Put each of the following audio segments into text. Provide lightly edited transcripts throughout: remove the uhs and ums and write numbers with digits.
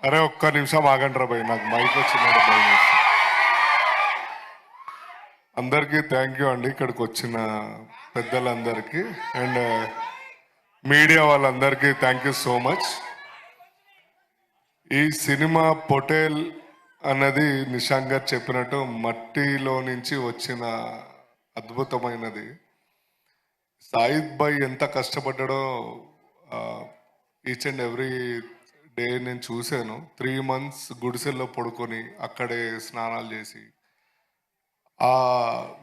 అరే ఒక్క నిమిషం ఆగండి రా భయ్, నాకు మైక్ వచ్చిందంటే భయం వేస్తుంది. అందరికీ థ్యాంక్ యూ అండి, ఇక్కడికి వచ్చిన పెద్దలందరికీ అండ్ మీడియా వాళ్ళందరికీ థ్యాంక్ యూ సో మచ్. ఈ సినిమా పొటేల్ అన్నది నిశాంక్ గారు చెప్పినట్టు మట్టిలో నుంచి వచ్చిన అద్భుతమైనది. సాయిద్ భాయ్ ఎంత కష్టపడ్డాడో ఈచ్ అండ్ ఎవ్రీ డే నేను చూశాను. 3 months గుడిసెల్లో పడుకొని అక్కడే స్నానాలు చేసి ఆ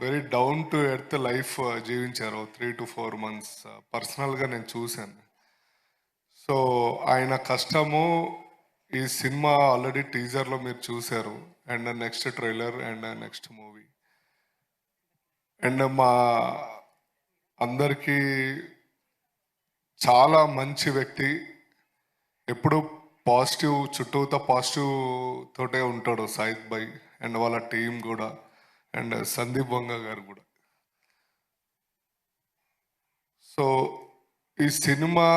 very down to earth life జీవించారు 3 to 4 months. పర్సనల్గా నేను చూశాను. సో ఆయన కష్టము ఈ సినిమా ఆల్రెడీ టీజర్లో మీరు చూశారు, and next trailer and next movie. And మా అందరికీ చాలా మంచి వ్యక్తి, ఎప్పుడు పాజిటివ్, చుట్టూతో పాజిటివ్ తోటే ఉంటాడు సాయిద్ భాయ్ అండ్ వాళ్ళ టీం కూడా, అండ్ సందీప్ వంగ గారు కూడా. సో ఈ సినిమా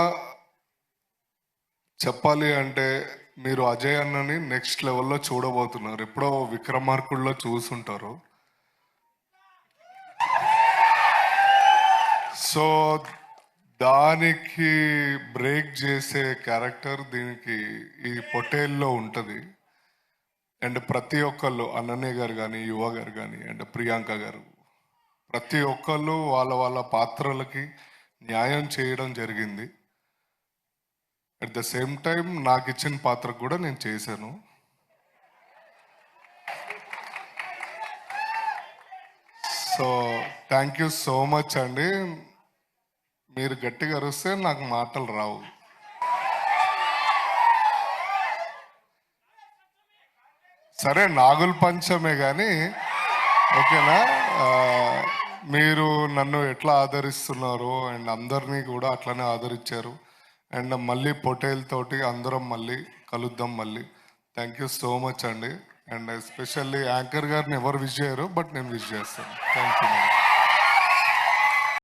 చెప్పాలి అంటే మీరు అజయ్ అన్నని నెక్స్ట్ లెవెల్లో చూడబోతున్నారు. ఎప్పుడో విక్రమార్కుల్లో చూసుంటారు. సో దానికి బ్రేక్ చేసే క్యారెక్టర్ దీనికి ఈ పొటేల్లో ఉంటుంది. అండ్ ప్రతి ఒక్కళ్ళు, అనన్య గారు కానీ, యువ గారు కానీ, అండ్ ప్రియాంక గారు, ప్రతి ఒక్కళ్ళు వాళ్ళ వాళ్ళ పాత్రలకి న్యాయం చేయడం జరిగింది. అట్ ద సేమ్ టైం నాకు ఇచ్చిన పాత్రకు కూడా నేను చేశాను. So thank you so much అండి. మీరు గట్టిగా అరిస్తే నాకు మాటలు రావు. సరే నాగుల పంచమే కానీ ఓకేనా. మీరు నన్ను ఎట్లా ఆదరిస్తున్నారు అండ్ అందరినీ కూడా అట్లనే ఆదరించారు. అండ్ మళ్ళీ పొటేల్ తోటి అందరం మళ్ళీ కలుద్దాం మళ్ళీ. థ్యాంక్ యూ సో మచ్ అండి. అండ్ ఎస్పెషల్లీ యాంకర్ గారిని ఎవరు విష్ చేయరు, బట్ నేను విష్ చేస్తాను. Thank you.